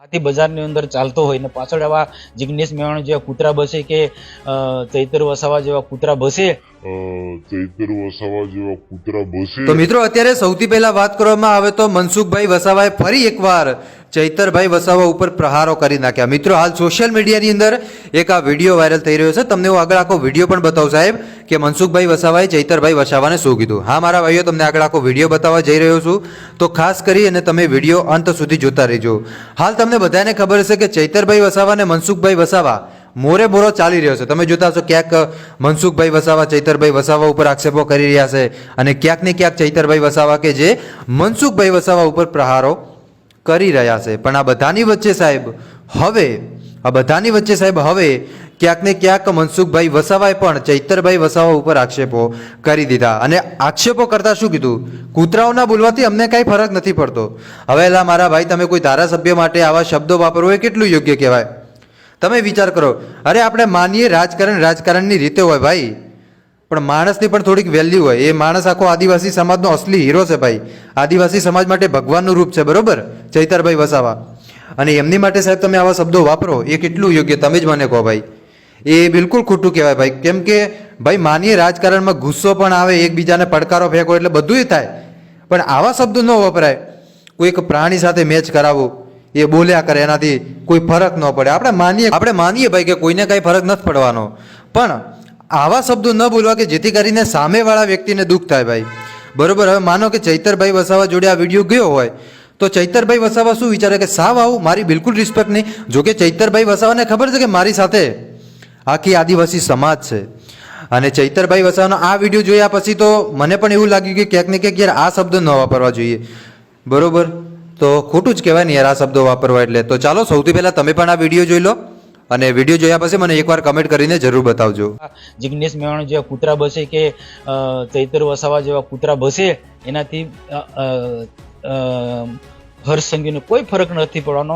આથી બજારની અંદર ચાલતો હોય ને પાછળ આવા જિગ્નેશ મેવાણ જેવા કૂતરા બસે કે ચૈતર વસાવા જેવા કૂતરા બસે તો મિત્રો અત્યારે સૌથી પહેલા વાત કરવામાં આવે તો મનસુખભાઈ વસાવાએ ફરી એકવાર ચૈતરભાઈ વસાવા ઉપર પ્રહારો કરી નાખ્યા। મિત્રો હાલ સોશિયલ મીડિયાની અંદર એક આ વિડીયો વાયરલ થઈ રહ્યો છે, તમને હું આગળ આખો વિડીયો પણ બતાવું સાહેબ કે મનસુખભાઈ વસાવાએ ચૈતરભાઈ વસાવાને શું કીધું। હા મારા ભાઈઓ, તમને આગળ આખો વિડીયો બતાવવા જઈ રહ્યો છું, તો ખાસ કરી અને તમે વિડીયો અંત સુધી જોતા રહેજો। હાલ તમને બધાને ખબર હશે કે ચૈતરભાઈ વસાવા અને મનસુખભાઈ વસાવા મોરે મોરો ચાલી રહ્યો છે। તમે જોતા હશો ક્યાંક મનસુખભાઈ વસાવા ચૈતરભાઈ વસાવા ઉપર આક્ષેપો કરી રહ્યા છે અને ક્યાંક ને ક્યાંક ચૈતરભાઈ વસાવા કે જે મનસુખભાઈ વસાવા ઉપર પ્રહારો કરી રહ્યા છે। પણ આ બધાની વચ્ચે સાહેબ હવે ક્યાંક ને ક્યાંક મનસુખભાઈ વસાવાએ પણ ચૈતરભાઈ વસાવા ઉપર આક્ષેપો કરી દીધા અને આક્ષેપો કરતા શું કીધું, કૂતરાઓના બોલવાથી અમને કાંઈ ફરક નથી પડતો। હવે એલા મારા ભાઈ, તમે કોઈ ધારાસભ્ય માટે આવા શબ્દો વાપરવો એ કેટલું યોગ્ય કહેવાય? તમે વિચાર કરો, અરે આપણે માનીએ રાજકારણની રીતે હોય ભાઈ, પણ માણસની પણ થોડીક વેલ્યુ હોય। એ માણસ આખો આદિવાસી સમાજનો અસલી હીરો છે ભાઈ, આદિવાસી સમાજ માટે ભગવાનનું રૂપ છે, બરોબર, ચૈતરભાઈ વસાવા, અને એમની માટે સાહેબ તમે આવા શબ્દો વાપરો એ કેટલું યોગ્ય તમે જ મને કહો ભાઈ? એ બિલકુલ ખોટું કહેવાય ભાઈ। કેમ કે ભાઈ માનીએ રાજકારણમાં ગુસ્સો પણ આવે, એકબીજાને પડકારો ફેંકો એટલે બધું થાય, પણ આવા શબ્દો ન વપરાય। કોઈ એક પ્રાણી સાથે મેચ કરાવો, એ બોલ્યા કરે, એનાથી કોઈ ફરક ન પડે। આપણે માનીએ ભાઈ કે કોઈને કાંઈ ફરક નથી પડવાનો, પણ આવા શબ્દો ન બોલવા કે જેથી કરીને સામેવાળા વ્યક્તિને દુઃખ થાય ભાઈ, બરોબર। હવે માનો કે ચૈતરભાઈ વસાવા જોડે આ વિડીયો ગયો હોય તો ચૈતરભાઈ વસાવા શું વિચારે કે સાવ આવું, મારી બિલકુલ રિસ્પેક્ટ નહીં। જોકે ચૈતરભાઈ વસાવાને ખબર છે કે મારી સાથે આખી આદિવાસી સમાજ છે, અને ચૈતરભાઈ વસાવાનો આ વિડીયો જોયા પછી તો મને પણ એવું લાગ્યું કે ક્યાંક ને ક્યાંક યાર આ શબ્દો ન વાપરવા જોઈએ, બરોબર। તો ખોટું જ કહેવાય ને યાર આ શબ્દો વાપરવા એટલે। તો ચાલો સૌથી પહેલા તમે પણ આ વિડીયો જોઈ લો અને વિડીયો જોયા પછી મને એકવાર કમેન્ટ કરીને જરૂર બતાવજો। જિગ્નેશ મેવાણ જેવા કૂતરા બસે કે ચૈતર વસાવા જેવા કૂતરા બસે એનાથી હર્ષ સંઘવીને કોઈ ફરક નથી પડવાનો।